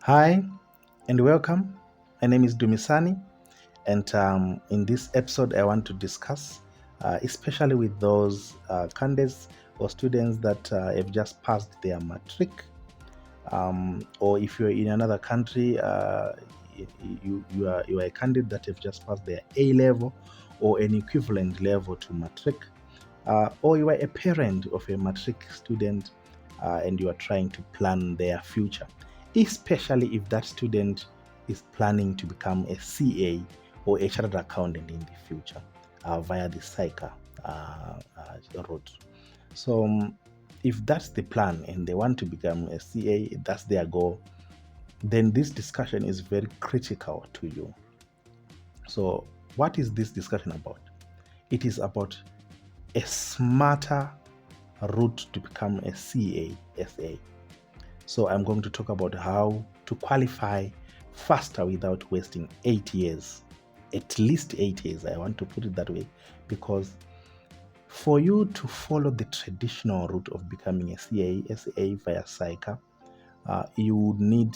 Hi and welcome. My name is Dumisani, and in this episode, I want to discuss, especially with those candidates or students that have just passed their matric, or if you're in another country, you are a candidate that have just passed their A level or an equivalent level to matric, or you are a parent of a matric student and you are trying to plan their future, especially if that student is planning to become a CA or a chartered accountant in the future via the SAICA route. So, if that's the plan and they want to become a CA, that's their goal, then this discussion is very critical to you. So, what is this discussion about? It is about a smarter route to become a CA. So I'm going to talk about how to qualify faster without wasting 8 years. At least 8 years, I want to put it that way, because for you to follow the traditional route of becoming a SA via SAICA, you would need,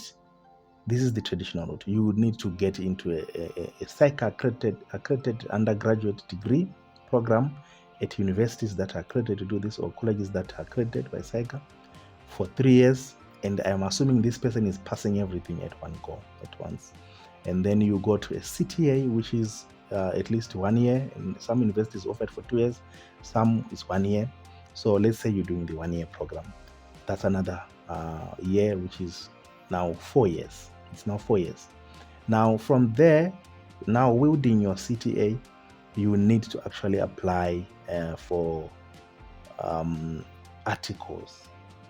this is the traditional route, you would need to get into a SAICA-accredited undergraduate degree program at universities that are accredited to do this, or colleges that are accredited by SAICA for 3 years. And I'm assuming this person is passing everything at once. And then you go to a CTA, which is at least 1 year, and some universities offer it for 2 years, some is 1 year. So let's say you're doing the 1 year program. That's another year, which is now 4 years. It's now 4 years. Now from there, now wielding your CTA, you need to actually apply for articles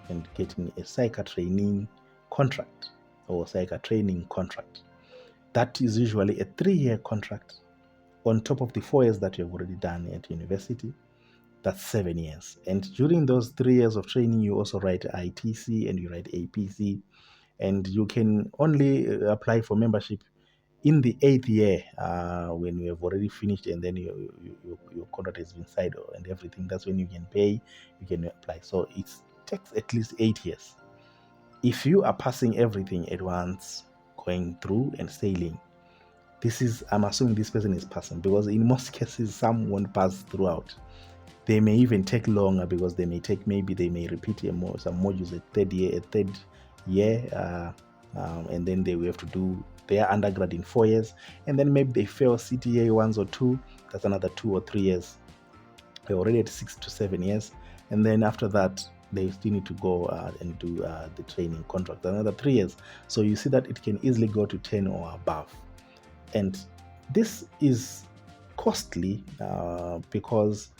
and getting a SAICA training contract or SAICA training contract. That is usually a 3-year contract on top of the 4 years that you have already done at university. That's 7 years. And during those 3 years of training, you also write ITC and you write APC, and you can only apply for membership in the 8th year when you have already finished, and then your contract has been signed and everything. That's when you can pay, you can apply. So it takes at least 8 years. If you are passing everything at once, going through and sailing, I'm assuming this person is passing, because in most cases, some won't pass throughout. They may even take longer, because they may repeat some modules at third year, and then they will have to do their undergrad in 4 years, and then maybe they fail CTA once or two. That's another 2 or 3 years. They're already at 6 to 7 years, and then after that they still need to go and do the training contract, another 3 years. So you see that it can easily go to 10 or above, and this is costly because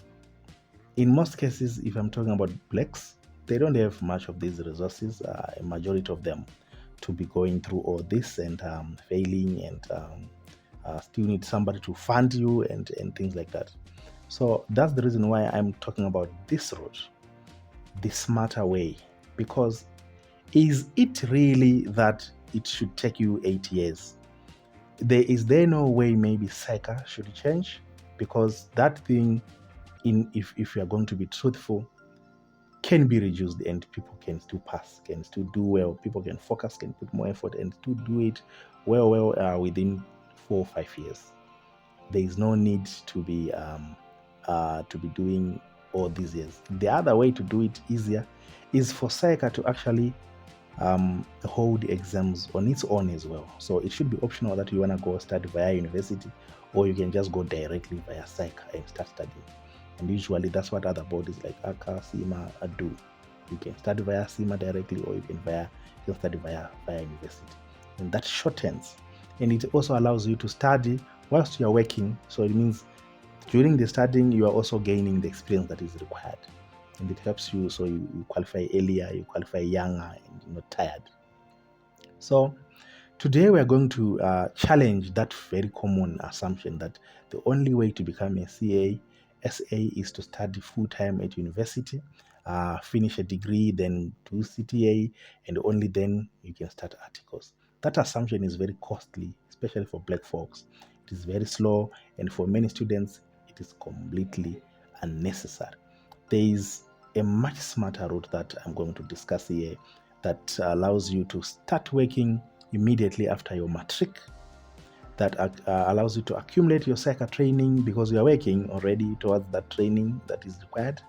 in most cases, if I'm talking about blacks, they don't have much of these resources, a majority of them, to be going through all this and failing, and still need somebody to fund you and things like that. So that's the reason why I'm talking about this route, the smarter way, because is it really that it should take you 8 years? Is there no way maybe SAICA should change? Because that thing, if you are going to be truthful, can be reduced, and people can still pass, can still do well. People can focus, can put more effort, and still do it well within 4 or 5 years. There is no need to be doing all these years. The other way to do it easier is for SAICA to actually hold exams on its own as well. So it should be optional that you want to go study via university, or you can just go directly via SAICA and start studying. And usually that's what other bodies like ACA, CIMA do. You can study via CIMA directly, or you can study via university. And that shortens. And it also allows you to study whilst you are working. So it means during the studying, you are also gaining the experience that is required. And it helps you, so you qualify earlier, you qualify younger, and you're not tired. So today we are going to challenge that very common assumption that the only way to become a SA is to study full-time at university, finish a degree, then do CTA, and only then you can start articles. That assumption is very costly, especially for black folks. It is very slow, and for many students, it is completely unnecessary. There is a much smarter route that I'm going to discuss here that allows you to start working immediately after your matric. That allows you to accumulate your SAICA training because you are working already towards that training that is required.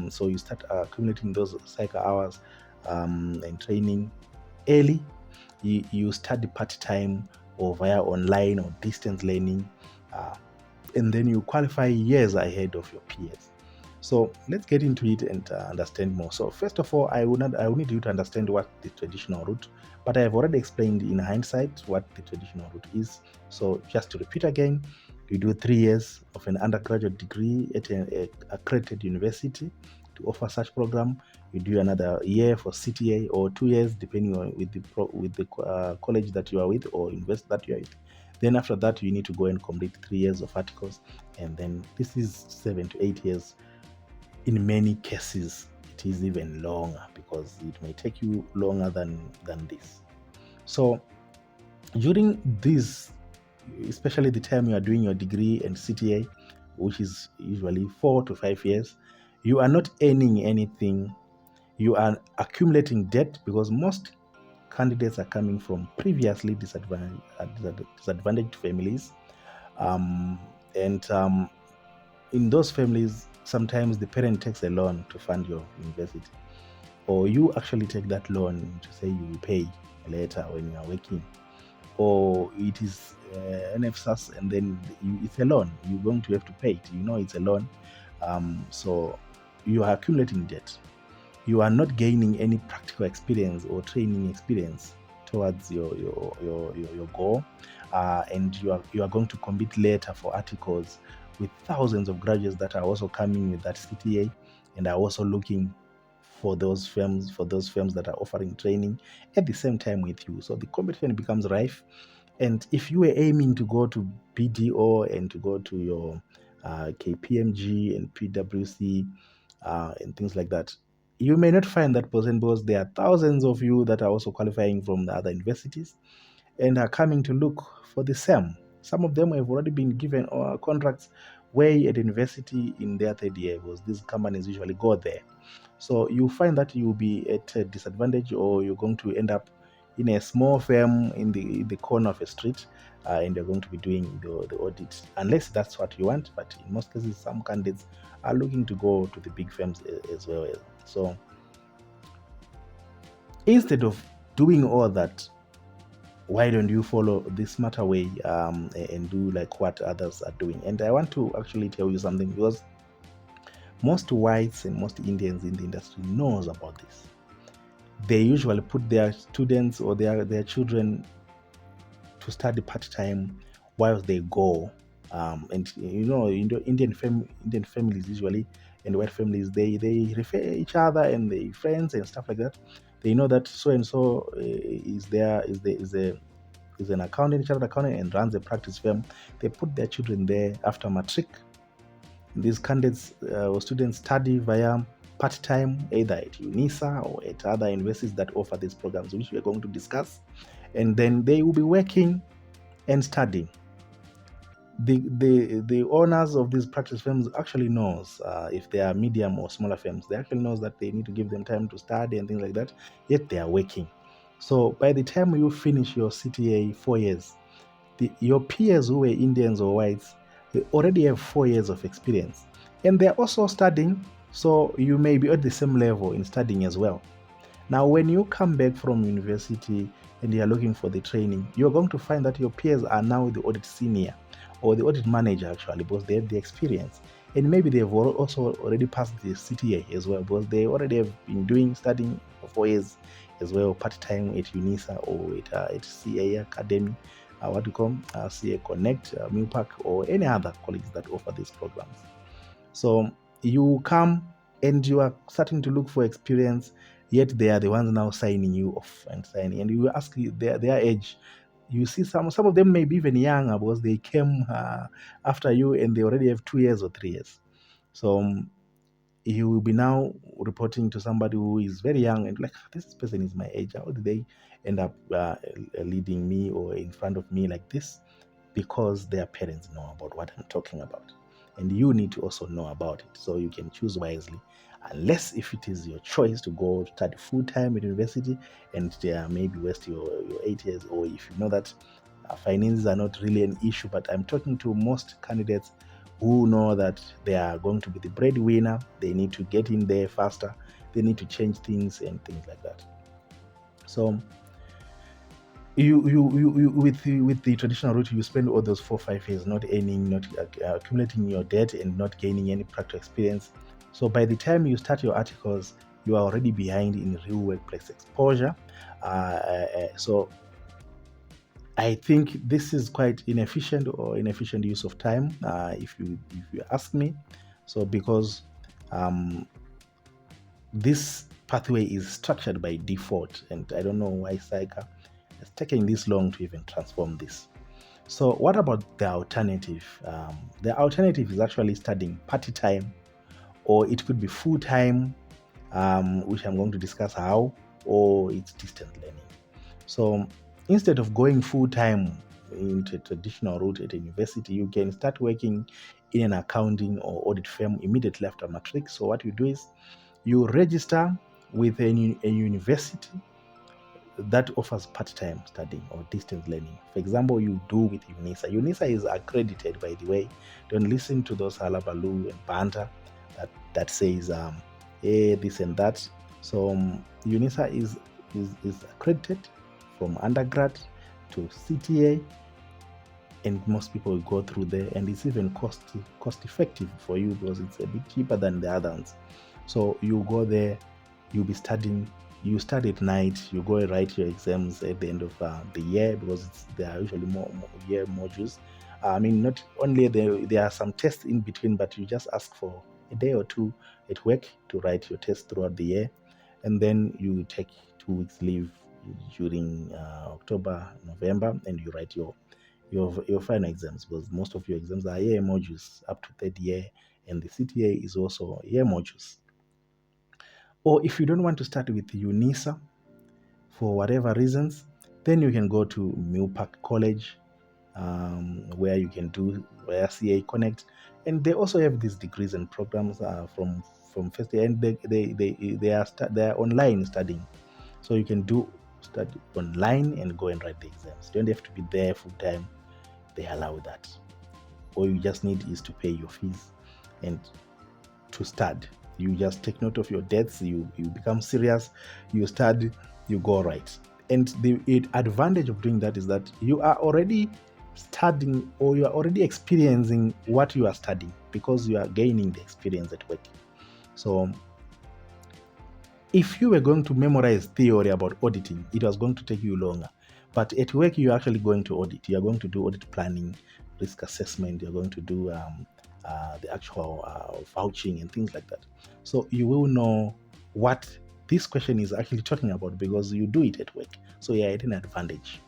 So you start accumulating those SAICA hours and training early. You study part-time or via online or distance learning, and then you qualify years ahead of your peers. So let's get into it and understand more. So first of all, I will need you to understand what the traditional route, but I have already explained in hindsight what the traditional route is. So just to repeat again, you do 3 years of an undergraduate degree at an accredited university to offer such program. You do another year for CTA or 2 years, depending on with the college that you are with or university that you are with. Then after that, you need to go and complete 3 years of articles, and then this is 7 to 8 years. In many cases, it is even longer because it may take you longer than this. So during this, especially the time you are doing your degree and CTA, which is usually 4 to 5 years, you are not earning anything. You are accumulating debt because most candidates are coming from previously disadvantaged families, and in those families, sometimes the parent takes a loan to fund your university, or you actually take that loan to say you will pay later when you are working, or it is NFSAS and then it's a loan. You're going to have to pay it. You know it's a loan. So you are accumulating debt. You are not gaining any practical experience or training experience towards your goal, and you are going to compete later for articles with thousands of graduates that are also coming with that CTA and are also looking for those firms that are offering training at the same time with you. So the competition becomes rife. And if you were aiming to go to BDO and to go to your KPMG and PwC and things like that, you may not find that person because there are thousands of you that are also qualifying from the other universities and are coming to look for the same. Some of them have already been given contracts way at university in their third year because these companies usually go there. So you find that you'll be at a disadvantage, or you're going to end up in a small firm in the corner of a street, and you're going to be doing the audit, unless that's what you want. But in most cases, some candidates are looking to go to the big firms as well. So instead of doing all that, why don't you follow the smarter way and do like what others are doing? And I want to actually tell you something, because most whites and most Indians in the industry knows about this. They usually put their students or their children to study part-time whilst they go. And you know, Indian families usually, and white families, they refer each other and they friends and stuff like that. They know that so and so is an accountant, chartered accountant, and runs a practice firm. They put their children there after matric. These candidates or students study via part-time, either at UNISA or at other universities that offer these programs, which we are going to discuss. And then they will be working and studying. The owners of these practice firms actually knows if they are medium or smaller firms. They actually knows that they need to give them time to study and things like that. Yet they are working. So by the time you finish your CTA 4 years, your peers who were Indians or whites, they already have 4 years of experience, and they're also studying. So you may be at the same level in studying as well. Now, when you come back from university and you are looking for the training, you're going to find that your peers are now the audit senior or the audit manager, actually, because they have the experience. And maybe they've also already passed the CTA as well, because they already have been studying for 4 years as well, part-time at UNISA or at SAICA-accredited, what do you call CA Connect, Milpark, or any other colleges that offer these programs. So you come and you are starting to look for experience, yet they are the ones now signing you off and signing. And you ask their age. You see some of them may be even younger because they came after you and they already have 2 years or 3 years. So you will be now reporting to somebody who is very young and like, this person is my age. How did they end up leading me or in front of me like this? Because their parents know about what I'm talking about. and you need to also know about it, so you can choose wisely. Unless if it is your choice to go study full-time at university and maybe waste your 8 years, or if you know that finances are not really an issue. But I'm talking to most candidates who know that they are going to be the breadwinner, they need to get in there faster, they need to change things and things like that. So you with the traditional route, you spend all those 4 or 5 years not earning, not accumulating your debt, and not gaining any practical experience. So by the time you start your articles, you are already behind in real workplace exposure. So I think this is quite inefficient use of time, if you ask me. So because this pathway is structured by default, and I don't know why SAICA is taking this long to even transform this. So what about the alternative? The alternative is actually studying part-time, or it could be full-time, which I'm going to discuss how, or it's distant learning. So instead of going full-time into a traditional route at a university, you can start working in an accounting or audit firm immediately after Matric. So what you do is you register with a university that offers part-time studying or distance learning. For example, you do with UNISA. UNISA is accredited, by the way. Don't listen to those halabaloo and banter that says this and that. So UNISA is accredited from undergrad to CTA, and most people will go through there, and it's even cost effective for you because it's a bit cheaper than the other ones. So you go there, you'll be studying. You study at night, you go and write your exams at the end of the year, because there are usually more year modules. I mean, not only there are some tests in between, but you just ask for a day or two at work to write your test throughout the year, and then you take 2 weeks leave during October, November, and you write your final exams, because most of your exams are year modules up to third year, and the CTA is also year modules. Or if you don't want to start with UNISA for whatever reasons, then you can go to Milpark College, where you can do CA Connect, and they also have these degrees and programs from first year, and they are online studying, so you can study online and go and write the exams. You don't have to be there full time. They allow that. All you just need is to pay your fees and to study. You just take note of your debts, you become serious, you study, you go right. And the advantage of doing that is that you are already studying, or you are already experiencing what you are studying, because you are gaining the experience at work. So if you were going to memorize theory about auditing, it was going to take you longer. But at work, you're actually going to audit. You're going to do audit planning, risk assessment. You're going to do the actual vouching and things like that. So you will know what this question is actually talking about, because you do it at work. So you're at an advantage.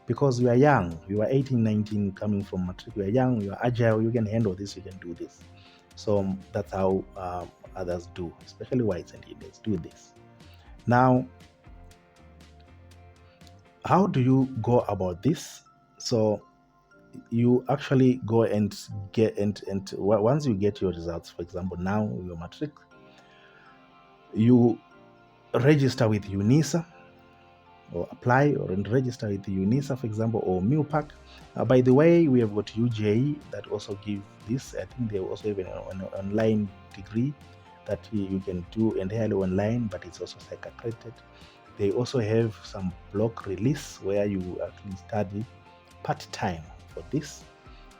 Because you are young, you are 18, 19, coming from Matric, you are young, you are agile, you can handle this, you can do this. So that's how others do, especially whites and Indians do this. Now, how do you go about this? So you actually go and get and once you get your results, for example, now your Matric, you register with UNISA, or apply or register with the UNISA, for example, or Milpark. By the way, we have got UJE that also give this. I think they also have an online degree that you can do entirely online, but it's also SAICA-accredited. They also have some block release where you actually study part-time for this,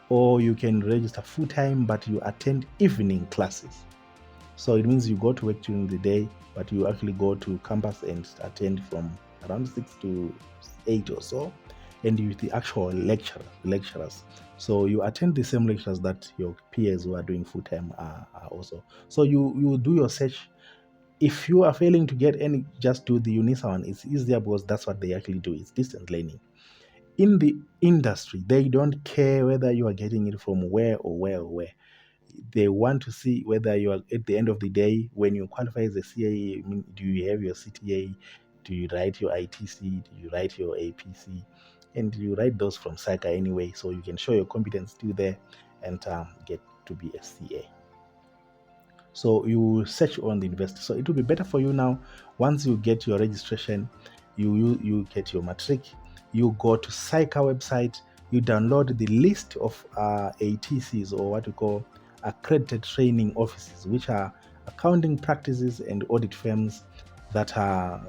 or you can register full-time, but you attend evening classes. So it means you go to work during the day, but you actually go to campus and attend from around 6 to 8 or so, and with the actual lecturers. So you attend the same lectures that your peers who are doing full-time are also. So you do your search. If you are failing to get any, just do the UNISA one. It's easier because that's what they actually do. It's distance learning. In the industry, they don't care whether you are getting it from where or where or where. They want to see whether you are, at the end of the day, when you qualify as a CA, do you have your CTA? Do you write your ITC? Do you write your APC? And you write those from SAICA anyway, so you can show your competence still there and to be a CA. So you search on the university. So it will be better for you now. Once you get your registration, you get your matric, you go to SAICA website, you download the list of ATCs, or what we call accredited training offices, which are accounting practices and audit firms that are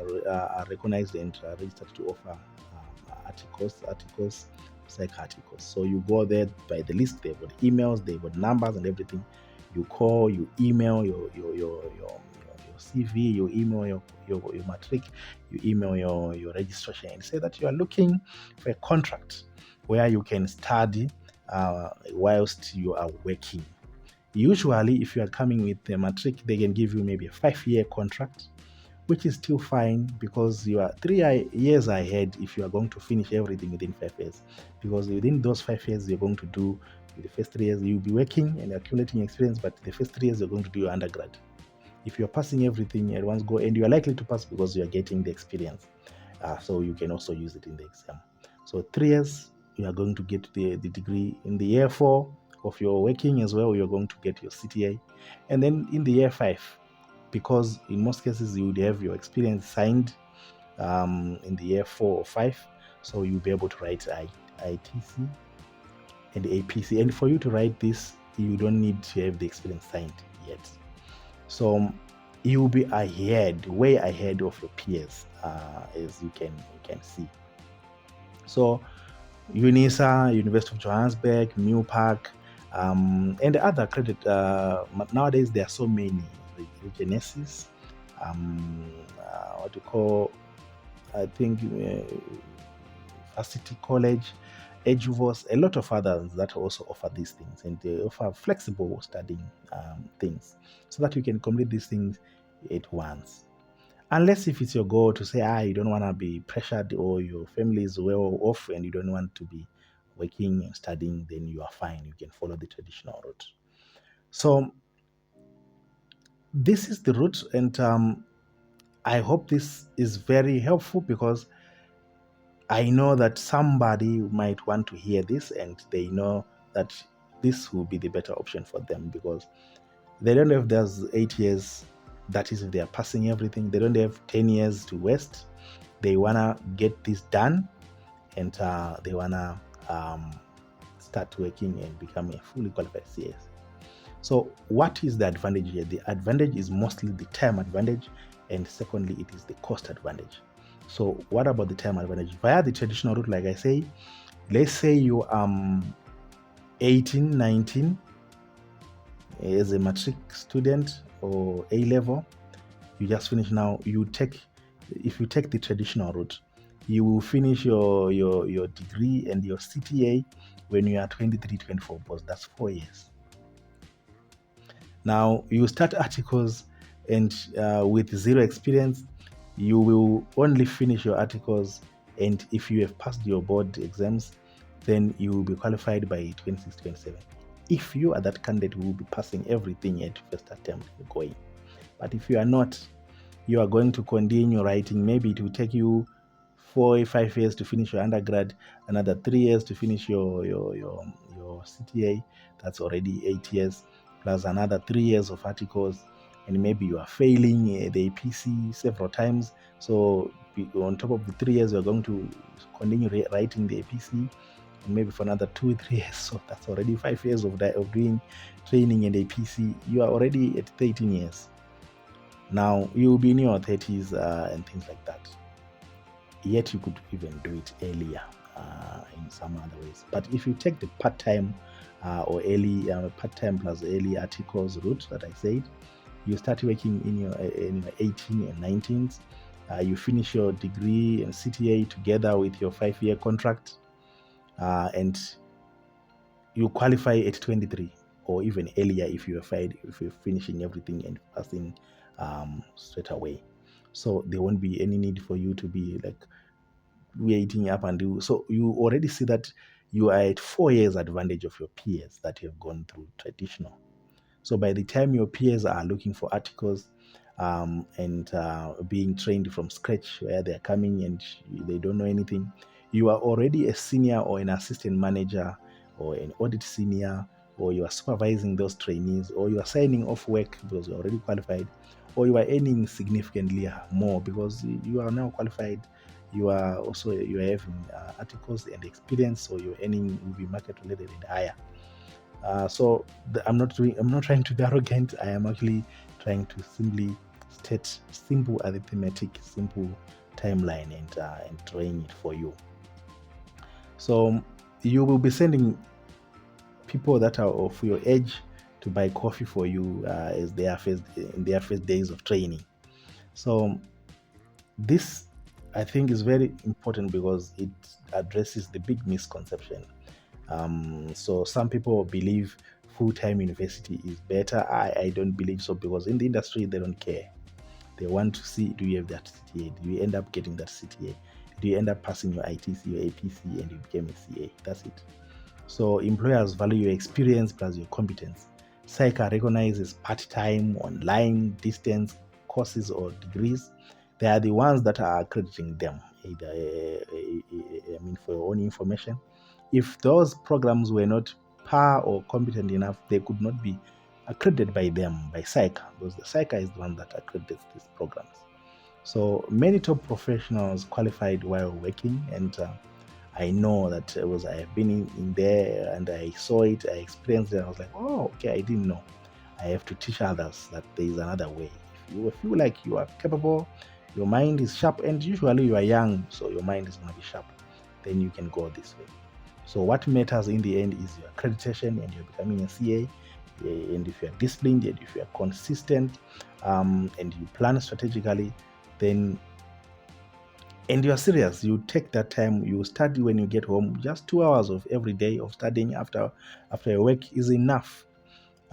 recognized and registered to offer articles, SAICA articles. So you go there by the list. They've got emails, they've got numbers and everything. You call, you email your CV, you email your matric, you email your registration, and say that you are looking for a contract where you can study whilst you are working. Usually, if you are coming with a matric, they can give you maybe a 5-year contract, which is still fine because you are 3 years ahead if you are going to finish everything within 5 years. Because within those 5 years, you're going to do the first 3 years, you'll be working and accumulating experience, but the first 3 years, you're going to do your undergrad. If you're passing everything at once go, and you are likely to pass because you are getting the experience, so you can also use it in the exam. So 3 years, you are going to get the degree. In the year 4 of your working as well, you're going to get your CTA. And then in the year 5, because in most cases you would have your experience signed in the year 4 or 5, so you'll be able to write ITC and APC. And for you to write this, you don't need to have the experience signed yet. So you'll be ahead, way ahead of your peers, as you can see. So UNISA, University of Johannesburg, Milpark, and other accredited. Nowadays there are so many. Genesis, what you call, I think, Varsity College, Eduvos, a lot of others that also offer these things, and they offer flexible studying things so that you can complete these things at once. Unless if it's your goal to say, you don't want to be pressured, or your family is well off and you don't want to be working and studying, then you are fine. You can follow the traditional route. So this is the route, and I hope this is very helpful, because I know that somebody might want to hear this, and they know that this will be the better option for them, because they don't have those 8 years. That is, if they are passing everything, they don't have 10 years to waste. They want to get this done, and they want to start working and become a fully qualified CS. So what is the advantage here? The advantage is mostly the time advantage, and secondly, it is the cost advantage. So what about the time advantage? Via the traditional route, like I say, let's say you are 18, 19 as a matric student or A-level, you just finish now. If you take the traditional route, you will finish your degree and your CTA when you are 23, 24, because that's 4 years. Now you start articles, and with 0 experience, you will only finish your articles, and if you have passed your board exams, then you will be qualified by 26, 27. If you are that candidate who will be passing everything at first attempt going. But if you are not, you are going to continue writing. Maybe it will take you 4 or 5 years to finish your undergrad, another 3 years to finish your CTA. That's already 8 years, plus another 3 years of articles, and maybe you are failing the APC several times. So on top of the 3 years, you are going to continue writing the APC, and maybe for another 2 or 3 years. So that's already 5 years of doing training and APC. You are already at 13 years. Now you will be in your 30s and things like that. Yet you could even do it earlier in some other ways. But if you take the part-time or early part-time plus early articles route that I said, you start working in your 18 and 19s. You finish your degree and CTA together with your 5-year contract, and you qualify at 23 or even earlier if you're finishing everything and passing straight away. So there won't be any need for you to be like waiting up and do. So you already see that you are at 4 years advantage of your peers that have gone through traditional. So by the time your peers are looking for articles and being trained from scratch, where they're coming and they don't know anything, you are already a senior or an assistant manager or an audit senior or you are supervising those trainees, or you are signing off work because you're already qualified, or you are earning significantly more because you are now qualified. You are having articles and experience, so your earning will be market related and higher. I'm not trying to be arrogant. I am actually trying to simply state simple arithmetic, simple timeline, and drawing it for you. So you will be sending people that are of your age to buy coffee for you as in their first days of training. So this, I think, is very important because it addresses the big misconception. So some people believe full-time university is better. I don't believe so, because in the industry they don't care. They want to see, do you have that CTA? Do you end up getting that CTA? Do you end up passing your ITC, your APC, and you became a CA? That's it. So employers value your experience plus your competence. SAICA recognizes part-time, online, distance courses or degrees. They are the ones that are accrediting them. For your own information, if those programs were not par or competent enough, they could not be accredited by them, by SAICA, because the SAICA is the one that accredits these programs. So many top professionals qualified while working, and I know that I have been in there and I saw it, I experienced it. I was like, oh, okay, I didn't know. I have to teach others that there is another way. If you feel like you are capable, your mind is sharp, and usually you are young, so your mind is going to be sharp, then you can go this way. So what matters in the end is your accreditation and you're becoming a CA. And if you're disciplined and if you're consistent, and you plan strategically, then, and you're serious, you take that time, you study when you get home. Just 2 hours of every day of studying after your work is enough.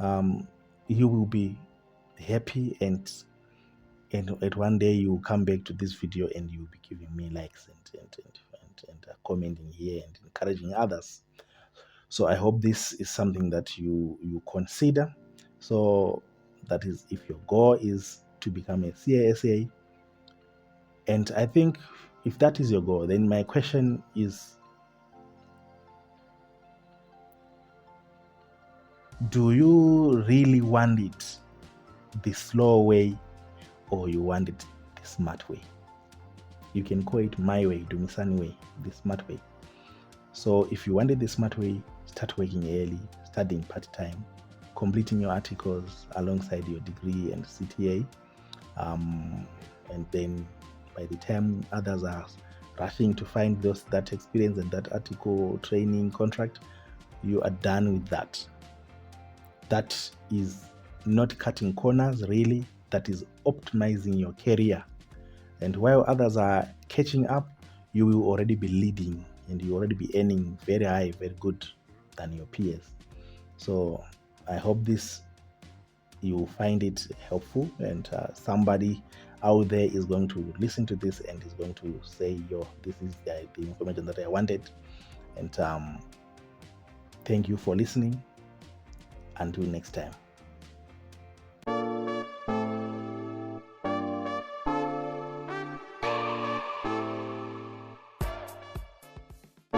You will be happy, and at one day you will come back to this video and you'll be giving me likes and commenting here and encouraging others. So I hope this is something that you consider. So that is, if your goal is to become a CASA, and I think if that is your goal, then my question is, do you really want it the slow way, or you want it the smart way? You can call it my way, Dumisani way, the smart way. So if you want it the smart way, start working early, studying part-time, completing your articles alongside your degree and CTA, and then by the time others are rushing to find that experience and that article training contract, you are done with that. That is not cutting corners, really. That is optimizing your career. And while others are catching up, you will already be leading, and you already be earning very high, very good than your peers. So I hope you find it helpful, and somebody out there is going to listen to this and is going to say, yo, this is the information that I wanted. And thank you for listening. Until next time.